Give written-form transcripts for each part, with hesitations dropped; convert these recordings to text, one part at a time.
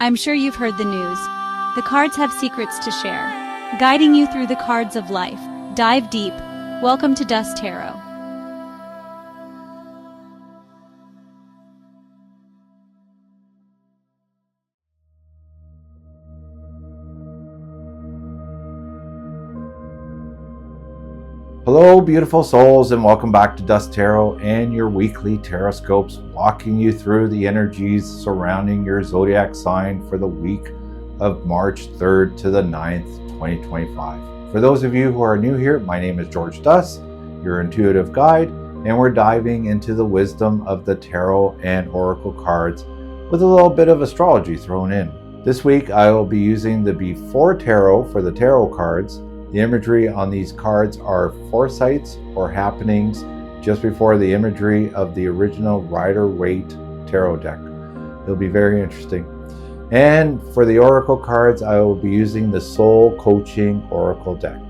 I'm sure you've heard the news. The cards have secrets to share, guiding you through the cards of life. Dive deep. Welcome to Dust Tarot. Hello, beautiful souls, and welcome back to Dust Tarot and your weekly Tarotscopes, walking you through the energies surrounding your zodiac sign for the week of March 3rd to the 9th, 2025. For those of you who are new here, my name is George Dust, your intuitive guide, and we're diving into the wisdom of the tarot and oracle cards with a little bit of astrology thrown in. This week, I will be using the Before Tarot for the tarot cards. The imagery on these cards are foresights or happenings just before the imagery of the original Rider-Waite tarot deck. It'll be very interesting. And for the oracle cards, I will be using the Soul Coaching Oracle deck.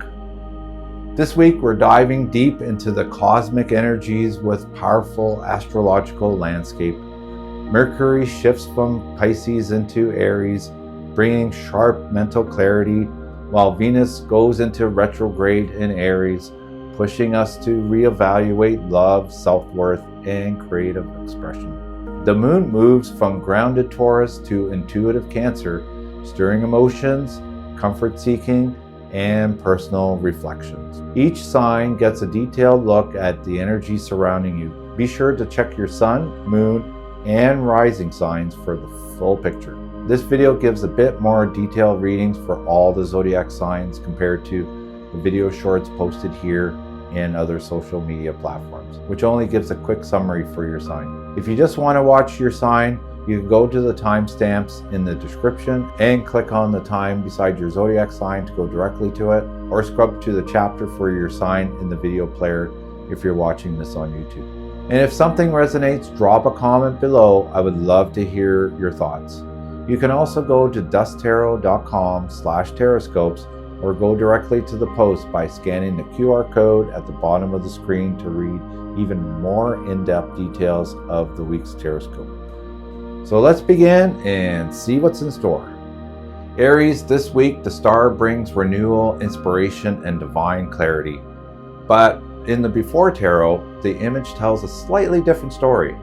This week, we're diving deep into the cosmic energies with powerful astrological landscape. Mercury shifts from Pisces into Aries, bringing sharp mental clarity, while Venus goes into retrograde in Aries, pushing us to reevaluate love, self-worth, and creative expression. The moon moves from grounded Taurus to intuitive Cancer, stirring emotions, comfort-seeking, and personal reflections. Each sign gets a detailed look at the energy surrounding you. Be sure to check your sun, moon, and rising signs for the full picture. This video gives a bit more detailed readings for all the zodiac signs compared to the video shorts posted here and other social media platforms, which only gives a quick summary for your sign. If you just want to watch your sign, you can go to the timestamps in the description and click on the time beside your zodiac sign to go directly to it, or scrub to the chapter for your sign in the video player if you're watching this on YouTube. And if something resonates, drop a comment below. I would love to hear your thoughts. You can also go to dusttarot.com/tarotscopes or go directly to the post by scanning the QR code at the bottom of the screen to read even more in-depth details of the week's Tarotscope. So let's begin and see what's in store. Aries, this week the star brings renewal, inspiration, and divine clarity. But in the Before Tarot, the image tells a slightly different story.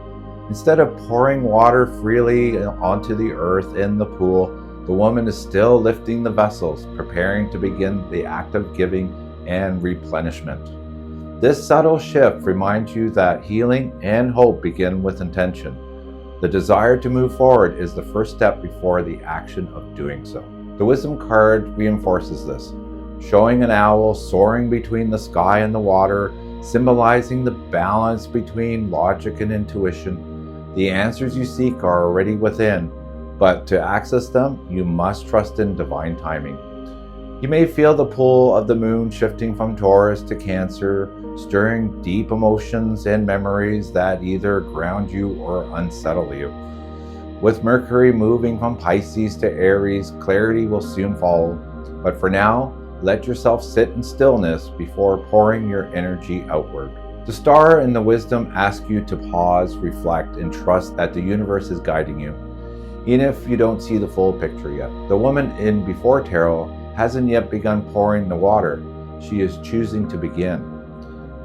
Instead of pouring water freely onto the earth in the pool, the woman is still lifting the vessels, preparing to begin the act of giving and replenishment. This subtle shift reminds you that healing and hope begin with intention. The desire to move forward is the first step before the action of doing so. The Wisdom card reinforces this, showing an owl soaring between the sky and the water, symbolizing the balance between logic and intuition. The answers you seek are already within, but to access them, you must trust in divine timing. You may feel the pull of the moon shifting from Taurus to Cancer, stirring deep emotions and memories that either ground you or unsettle you. With Mercury moving from Pisces to Aries, clarity will soon follow. But for now, let yourself sit in stillness before pouring your energy outward. The star and the wisdom ask you to pause, reflect, and trust that the universe is guiding you, even if you don't see the full picture yet. The woman in Before Tarot hasn't yet begun pouring the water. She is choosing to begin.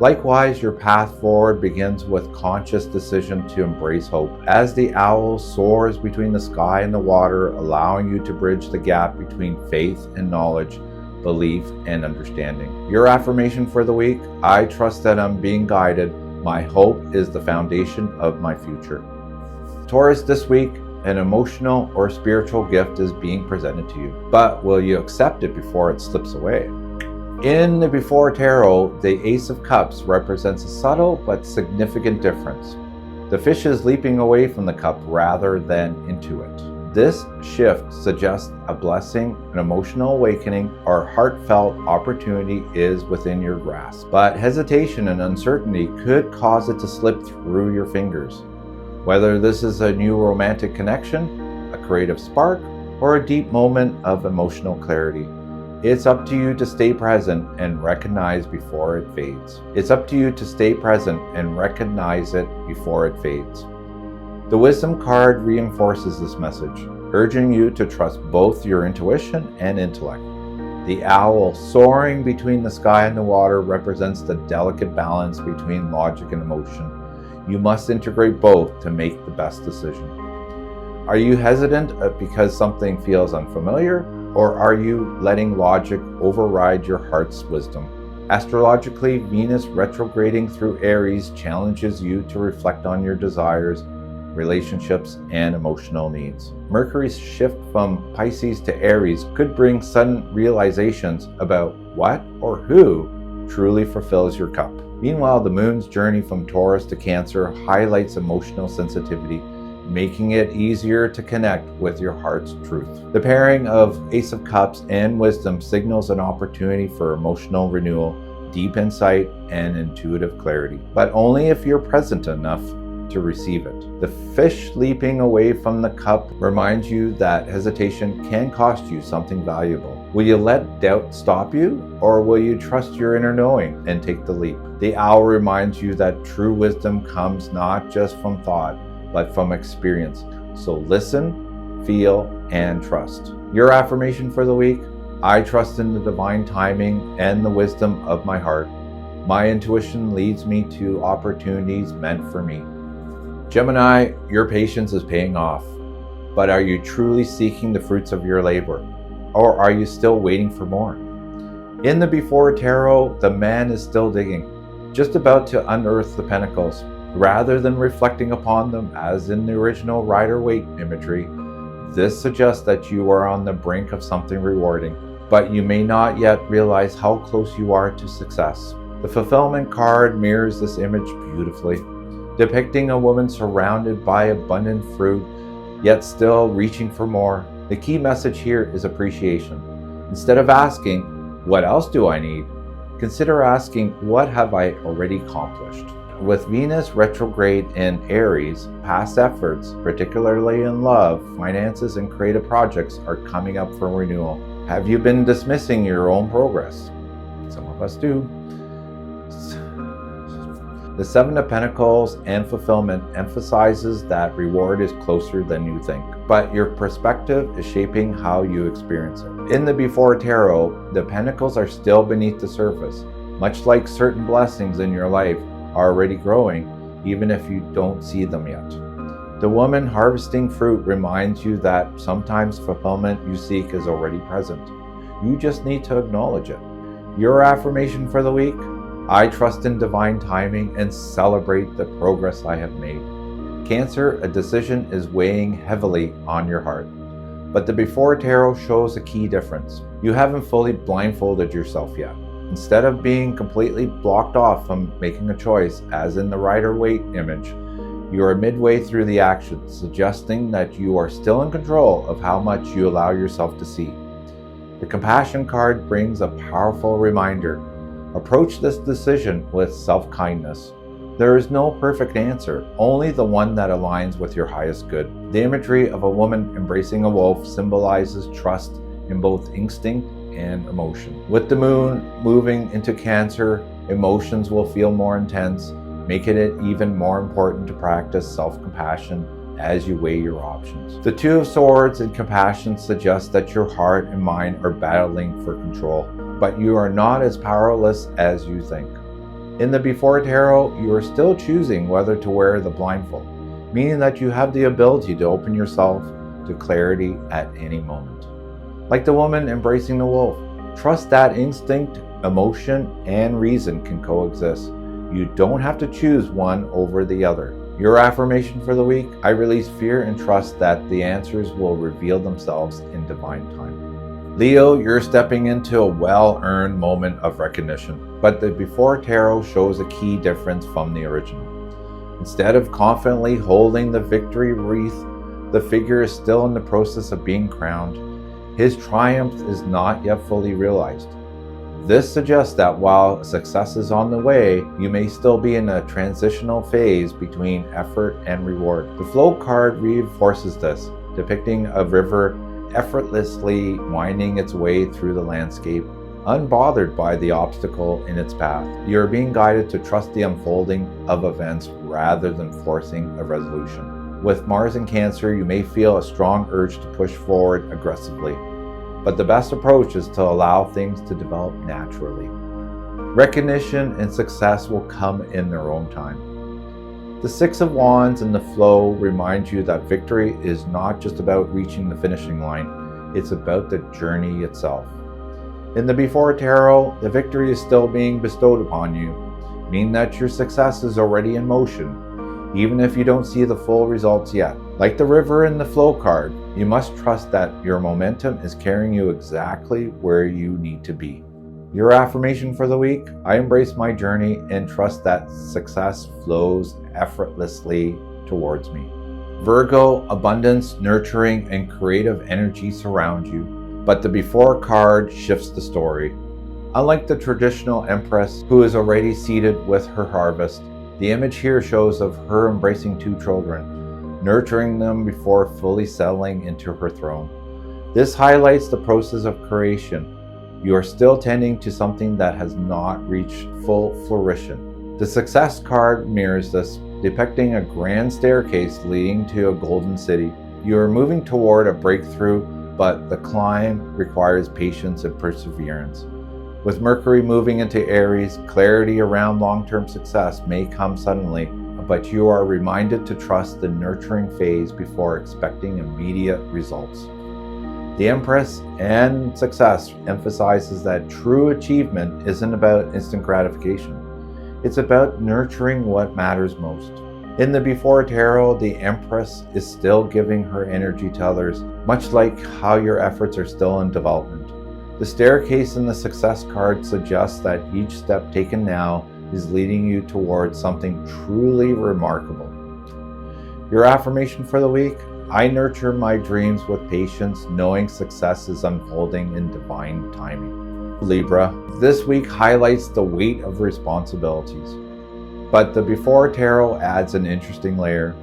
Likewise, your path forward begins with conscious decision to embrace hope. As the owl soars between the sky and the water, allowing you to bridge the gap between faith and knowledge, belief, and understanding. Your affirmation for the week: I trust that I'm being guided. My hope is the foundation of my future. Taurus, this week, an emotional or spiritual gift is being presented to you, but will you accept it before it slips away? In the Before Tarot, the Ace of Cups represents a subtle but significant difference. The fish is leaping away from the cup rather than into it. This shift suggests a blessing, an emotional awakening, or heartfelt opportunity is within your grasp. But hesitation and uncertainty could cause it to slip through your fingers. Whether this is a new romantic connection, a creative spark, or a deep moment of emotional clarity, it's up to you to stay present and recognize before it fades. It's up to you to stay present and recognize it before it fades. The Wisdom card reinforces this message. urging you to trust both your intuition and intellect. The owl soaring between the sky and the water represents the delicate balance between logic and emotion. You must integrate both to make the best decision. Are you hesitant because something feels unfamiliar, or are you letting logic override your heart's wisdom? Astrologically, Venus retrograding through Aries challenges you to reflect on your desires, relationships, and emotional needs. Mercury's shift from Pisces to Aries could bring sudden realizations about what or who truly fulfills your cup. Meanwhile, the moon's journey from Taurus to Cancer highlights emotional sensitivity, making it easier to connect with your heart's truth. The pairing of Ace of Cups and Wisdom signals an opportunity for emotional renewal, deep insight, and intuitive clarity, but only if you're present enough to receive it. The fish leaping away from the cup reminds you that hesitation can cost you something valuable. Will you let doubt stop you, or will you trust your inner knowing and take the leap? The owl reminds you that true wisdom comes not just from thought, but from experience. So listen, feel, and trust. Your affirmation for the week: I trust in the divine timing and the wisdom of my heart. My intuition leads me to opportunities meant for me. Gemini, your patience is paying off, but are you truly seeking the fruits of your labor, or are you still waiting for more? In the Before Tarot, the man is still digging, just about to unearth the pentacles. Rather than reflecting upon them as in the original Rider-Waite imagery, this suggests that you are on the brink of something rewarding, but you may not yet realize how close you are to success. The Fulfillment card mirrors this image beautifully, depicting a woman surrounded by abundant fruit, yet still reaching for more. The key message here is appreciation. Instead of asking, "What else do I need?" consider asking, "What have I already accomplished?" With Venus retrograde in Aries, past efforts, particularly in love, finances, and creative projects, are coming up for renewal. Have you been dismissing your own progress? Some of us do. The Seven of Pentacles and Fulfillment emphasizes that reward is closer than you think, but your perspective is shaping how you experience it. In the Before Tarot, the Pentacles are still beneath the surface, much like certain blessings in your life are already growing, even if you don't see them yet. The woman harvesting fruit reminds you that sometimes fulfillment you seek is already present. You just need to acknowledge it. Your affirmation for the week: I trust in divine timing and celebrate the progress I have made. Cancer, a decision is weighing heavily on your heart, but the Before Tarot shows a key difference. You haven't fully blindfolded yourself yet. Instead of being completely blocked off from making a choice, as in the Rider-Waite image, you are midway through the action, suggesting that you are still in control of how much you allow yourself to see. The Compassion card brings a powerful reminder. Approach this decision with self-kindness. There is no perfect answer, only the one that aligns with your highest good. The imagery of a woman embracing a wolf symbolizes trust in both instinct and emotion. With the moon moving into Cancer, emotions will feel more intense, making it even more important to practice self-compassion as you weigh your options. The Two of Swords and Compassion suggest that your heart and mind are battling for control, but you are not as powerless as you think. In the Before Tarot, you are still choosing whether to wear the blindfold, meaning that you have the ability to open yourself to clarity at any moment. Like the woman embracing the wolf, trust that instinct, emotion, and reason can coexist. You don't have to choose one over the other. Your affirmation for the week: I release fear and trust that the answers will reveal themselves in divine time. Leo, you're stepping into a well-earned moment of recognition, but the Before Tarot shows a key difference from the original. Instead of confidently holding the victory wreath, the figure is still in the process of being crowned. His triumph is not yet fully realized. This suggests that while success is on the way, you may still be in a transitional phase between effort and reward. The Flow card reinforces this, depicting a river effortlessly winding its way through the landscape, unbothered by the obstacle in its path. You are being guided to trust the unfolding of events rather than forcing a resolution. With Mars in Cancer, you may feel a strong urge to push forward aggressively, but the best approach is to allow things to develop naturally. Recognition and success will come in their own time. The Six of Wands and the flow remind you that victory is not just about reaching the finishing line, it's about the journey itself. In the Before Tarot, the victory is still being bestowed upon you, meaning that your success is already in motion, even if you don't see the full results yet. Like the River in the Flow card, you must trust that your momentum is carrying you exactly where you need to be. Your affirmation for the week: I embrace my journey and trust that success flows effortlessly towards me. Virgo, abundance, nurturing, and creative energy surround you, but the Before card shifts the story. Unlike the traditional Empress, who is already seated with her harvest, the image here shows of her embracing 2 children, nurturing them before fully settling into her throne. This highlights the process of creation. You are still tending to something that has not reached full fruition. The Success card mirrors this, depicting a grand staircase leading to a golden city. You are moving toward a breakthrough, but the climb requires patience and perseverance. With Mercury moving into Aries, clarity around long-term success may come suddenly, but you are reminded to trust the nurturing phase before expecting immediate results. The Empress and success emphasizes that true achievement isn't about instant gratification. It's about nurturing what matters most. In the Before Tarot, the Empress is still giving her energy to others, much like how your efforts are still in development. The staircase in the Success card suggests that each step taken now is leading you towards something truly remarkable. Your affirmation for the week: I nurture my dreams with patience, knowing success is unfolding in divine timing. Libra, this week highlights the weight of responsibilities, but the Before Tarot adds an interesting layer.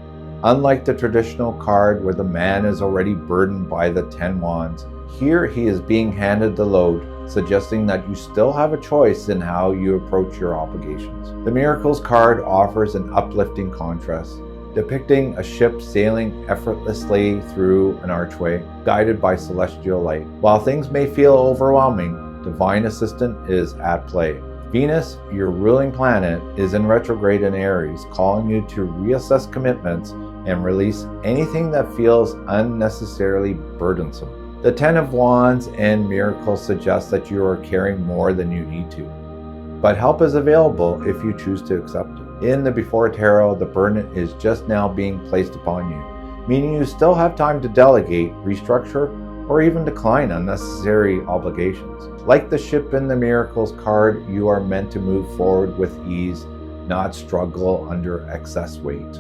Unlike the traditional card where the man is already burdened by the 10 wands, here he is being handed the load, suggesting that you still have a choice in how you approach your obligations. The Miracles card offers an uplifting contrast, depicting a ship sailing effortlessly through an archway, guided by celestial light. While things may feel overwhelming, divine assistance is at play. Venus, your ruling planet, is in retrograde in Aries, calling you to reassess commitments and release anything that feels unnecessarily burdensome. The 10 of Wands and Miracles suggest that you are carrying more than you need to, but help is available if you choose to accept it. In the Before Tarot, the burden is just now being placed upon you, meaning you still have time to delegate, restructure, or even decline unnecessary obligations. Like the ship in the Miracles card, you are meant to move forward with ease, not struggle under excess weight.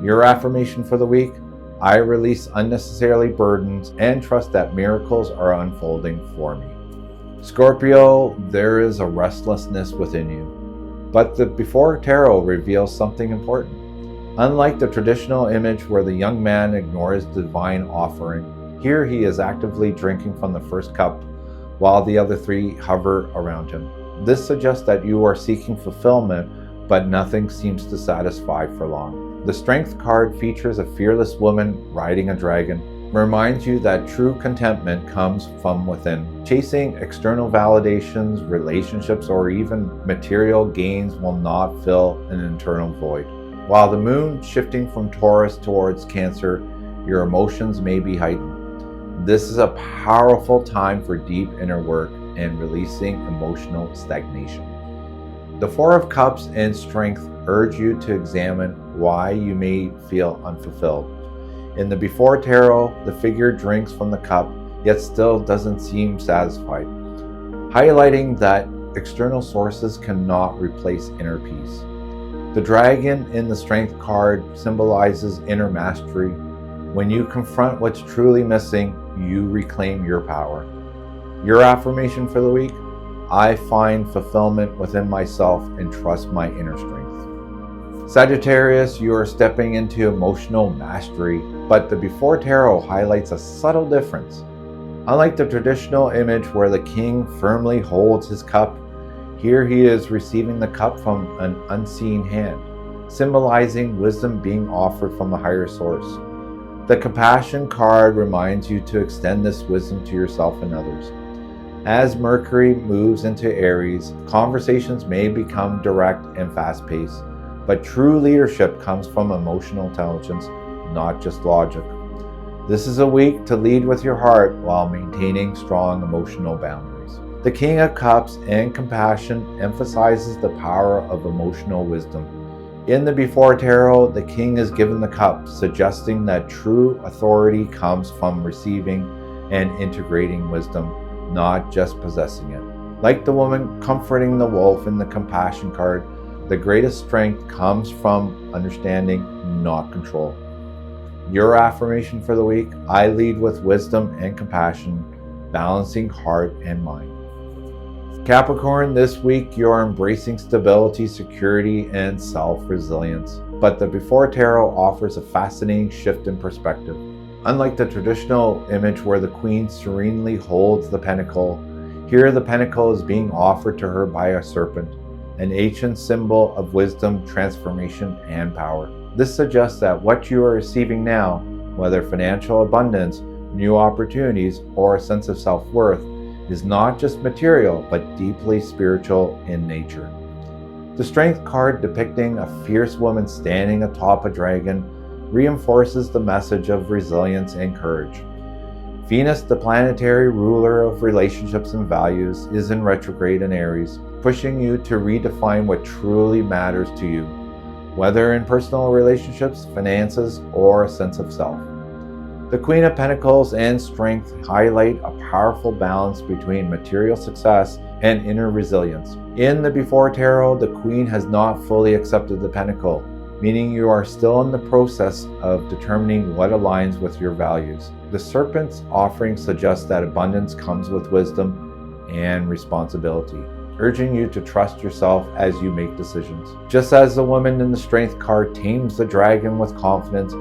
Your affirmation for the week: I release unnecessarily burdens and trust that miracles are unfolding for me. Scorpio, there is a restlessness within you, but the Before Tarot reveals something important. Unlike the traditional image where the young man ignores the divine offering, here he is actively drinking from the first cup, while the other 3 hover around him. This suggests that you are seeking fulfillment, but nothing seems to satisfy for long. The Strength card features a fearless woman riding a dragon, reminds you that true contentment comes from within. Chasing external validations, relationships, or even material gains will not fill an internal void. While the moon shifting from Taurus towards Cancer, your emotions may be heightened. This is a powerful time for deep inner work and releasing emotional stagnation. The 4 of Cups and Strength urge you to examine why you may feel unfulfilled. In the Before Tarot, the figure drinks from the cup, yet still doesn't seem satisfied, highlighting that external sources cannot replace inner peace. The dragon in the Strength card symbolizes inner mastery. When you confront what's truly missing, you reclaim your power. Your affirmation for the week: I find fulfillment within myself and trust my inner strength. Sagittarius, you are stepping into emotional mastery, but the Before Tarot highlights a subtle difference. Unlike the traditional image where the king firmly holds his cup, here he is receiving the cup from an unseen hand, symbolizing wisdom being offered from a higher source. The compassion card reminds you to extend this wisdom to yourself and others. As Mercury moves into Aries, conversations may become direct and fast-paced, but true leadership comes from emotional intelligence, not just logic. This is a week to lead with your heart while maintaining strong emotional boundaries. The King of Cups and compassion emphasizes the power of emotional wisdom. In the Before Tarot, the King is given the cup, suggesting that true authority comes from receiving and integrating wisdom, not just possessing it. Like the woman comforting the wolf in the compassion card, the greatest strength comes from understanding, not control. Your affirmation for the week: I lead with wisdom and compassion, balancing heart and mind. Capricorn, this week you are embracing stability, security, and self-resilience. But the Before Tarot offers a fascinating shift in perspective. Unlike the traditional image where the queen serenely holds the pentacle, here the pentacle is being offered to her by a serpent, an ancient symbol of wisdom, transformation, and power. This suggests that what you are receiving now, whether financial abundance, new opportunities, or a sense of self-worth, is not just material, but deeply spiritual in nature. The Strength card, depicting a fierce woman standing atop a dragon, reinforces the message of resilience and courage. Venus, the planetary ruler of relationships and values, is in retrograde in Aries, pushing you to redefine what truly matters to you, whether in personal relationships, finances, or a sense of self. The Queen of Pentacles and Strength highlight a powerful balance between material success and inner resilience. In the Before Tarot, the Queen has not fully accepted the Pentacle, meaning you are still in the process of determining what aligns with your values. The Serpent's offering suggests that abundance comes with wisdom and responsibility, urging you to trust yourself as you make decisions. Just as the woman in the Strength card tames the dragon with confidence,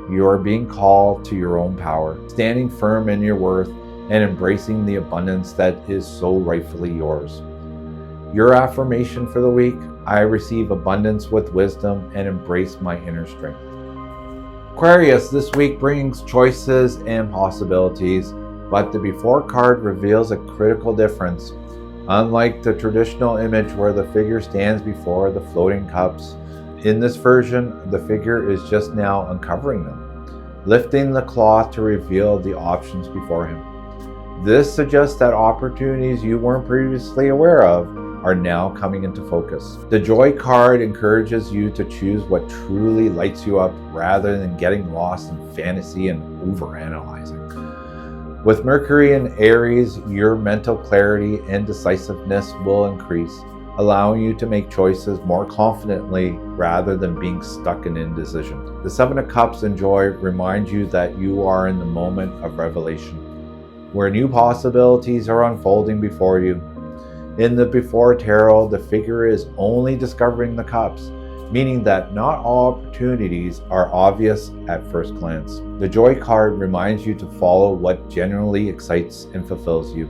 you are being called to your own power, standing firm in your worth and embracing the abundance that is so rightfully yours. Your affirmation for the week: I receive abundance with wisdom and embrace my inner strength. Aquarius, this week brings choices and possibilities, but the Before card reveals a critical difference. Unlike the traditional image where the figure stands before the floating cups, in this version, the figure is just now uncovering them, lifting the cloth to reveal the options before him. This suggests that opportunities you weren't previously aware of are now coming into focus. The Joy card encourages you to choose what truly lights you up rather than getting lost in fantasy and overanalyzing. With Mercury in Aries, your mental clarity and decisiveness will increase, allowing you to make choices more confidently rather than being stuck in indecision. The Seven of Cups and Joy remind you that you are in the moment of revelation, where new possibilities are unfolding before you. In the Before Tarot, the figure is only discovering the cups, meaning that not all opportunities are obvious at first glance. The Joy card reminds you to follow what genuinely excites and fulfills you,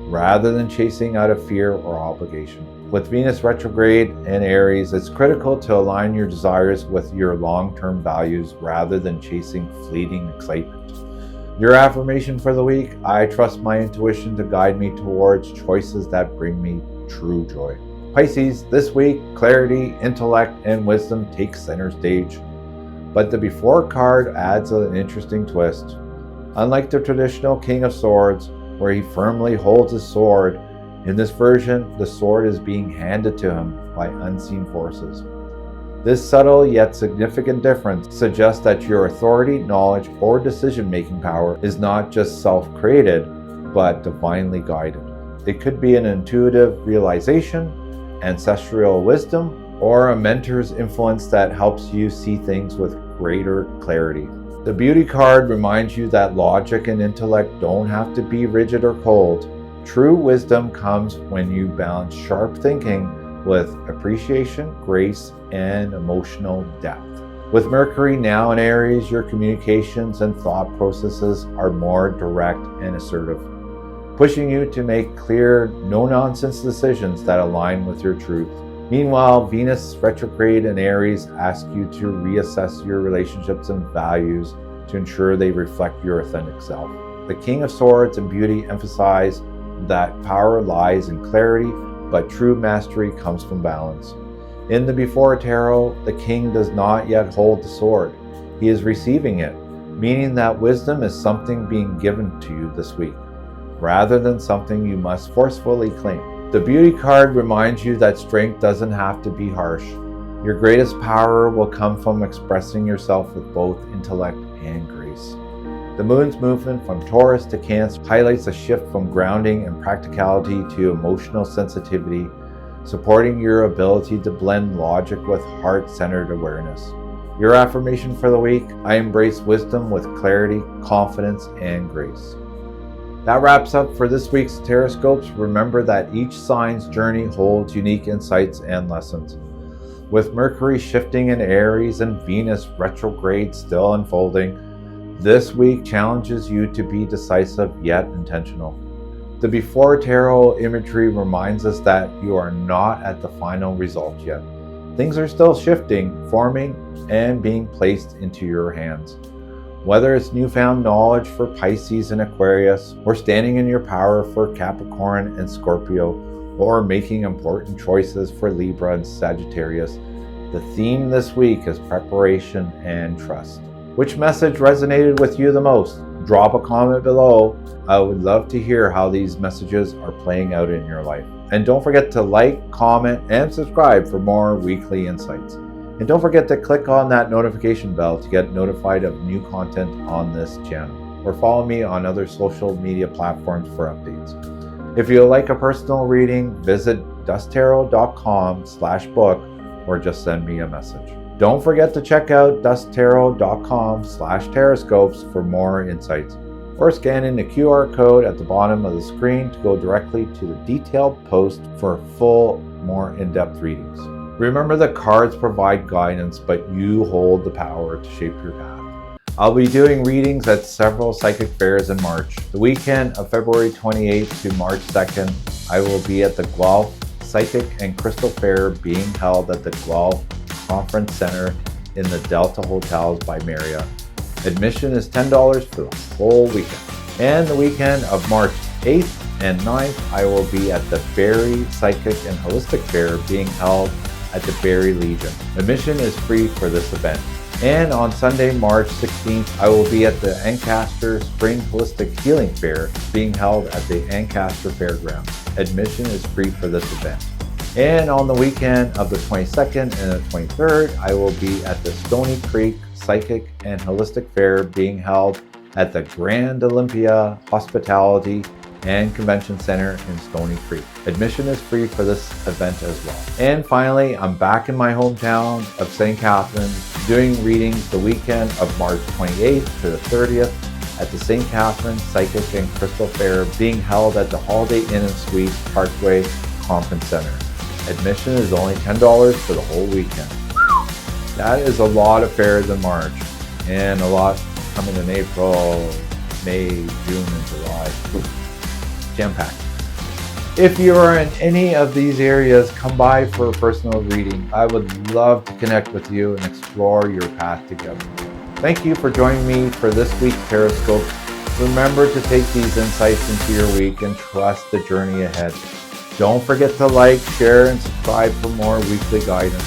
rather than chasing out of fear or obligation. With Venus retrograde in Aries, it's critical to align your desires with your long-term values rather than chasing fleeting excitement. Your affirmation for the week: I trust my intuition to guide me towards choices that bring me true joy. Pisces, this week, clarity, intellect, and wisdom take center stage. But the Before card adds an interesting twist. Unlike the traditional King of Swords, where he firmly holds his sword, in this version, the sword is being handed to him by unseen forces. This subtle yet significant difference suggests that your authority, knowledge, or decision-making power is not just self-created, but divinely guided. It could be an intuitive realization, ancestral wisdom, or a mentor's influence that helps you see things with greater clarity. The Beauty card reminds you that logic and intellect don't have to be rigid or cold. True wisdom comes when you balance sharp thinking with appreciation, grace, and emotional depth. With Mercury now in Aries, your communications and thought processes are more direct and assertive, pushing you to make clear, no-nonsense decisions that align with your truth. Meanwhile, Venus retrograde in Aries asks you to reassess your relationships and values to ensure they reflect your authentic self. The King of Swords and Beauty emphasize that power lies in clarity, but true mastery comes from balance. In the Before Tarot, the King does not yet hold the sword. He is receiving it, meaning that wisdom is something being given to you this week, rather than something you must forcefully claim. The Beauty card reminds you that strength doesn't have to be harsh. Your greatest power will come from expressing yourself with both intellect and grace. The Moon's movement from Taurus to Cancer highlights a shift from grounding and practicality to emotional sensitivity, supporting your ability to blend logic with heart-centered awareness. Your affirmation for the week: I embrace wisdom with clarity, confidence, and grace. That wraps up for this week's Tarotscopes. Remember that each sign's journey holds unique insights and lessons. With Mercury shifting in Aries and Venus retrograde still unfolding, this week challenges you to be decisive yet intentional. The Before Tarot imagery reminds us that you are not at the final result yet. Things are still shifting, forming, and being placed into your hands. Whether it's newfound knowledge for Pisces and Aquarius, or standing in your power for Capricorn and Scorpio, or making important choices for Libra and Sagittarius, the theme this week is preparation and trust. Which message resonated with you the most? Drop a comment below. I would love to hear how these messages are playing out in your life. And don't forget to like, comment, and subscribe for more weekly insights. And don't forget to click on that notification bell to get notified of new content on this channel. Or follow me on other social media platforms for updates. If you would like a personal reading, visit dusttarot.com/book or just send me a message. Don't forget to check out dusttarot.com/tarotscopes for more insights, or scan in the QR code at the bottom of the screen to go directly to the detailed post for full, more in-depth readings. Remember, the cards provide guidance, but you hold the power to shape your path. I'll be doing readings at several psychic fairs in March. The weekend of February 28th to March 2nd, I will be at the Guelph Psychic and Crystal Fair being held at the Guelph Conference Center in the Delta Hotels by Marriott. Admission is $10 for the whole weekend. And the weekend of March 8th and 9th, I will be at the Barrie Psychic and Holistic Fair being held at the Barrie Legion. Admission is free for this event. And on Sunday, March 16th, I will be at the Ancaster Spring Holistic Healing Fair being held at the Ancaster Fairgrounds. Admission is free for this event. And on the weekend of the 22nd and the 23rd, I will be at the Stony Creek Psychic and Holistic Fair being held at the Grand Olympia Hospitality and Convention Center in Stony Creek. Admission is free for this event as well. And finally, I'm back in my hometown of St. Catharines doing readings the weekend of March 28th to the 30th at the St. Catharines Psychic and Crystal Fair being held at the Holiday Inn and Suites Parkway Conference Center. Admission is only $10 for the whole weekend. That is a lot of fairs in March, and a lot coming in April, May, June, and July. Jam-packed. If you are in any of these areas, come by for a personal reading. I would love to connect with you and explore your path together. Thank you for joining me for this week's Tarotscope. Remember to take these insights into your week and trust the journey ahead. Don't forget to like, share, and subscribe for more weekly guidance.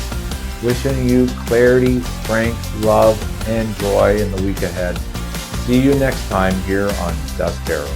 Wishing you clarity, strength, love, and joy in the week ahead. See you next time here on Dust Tarot.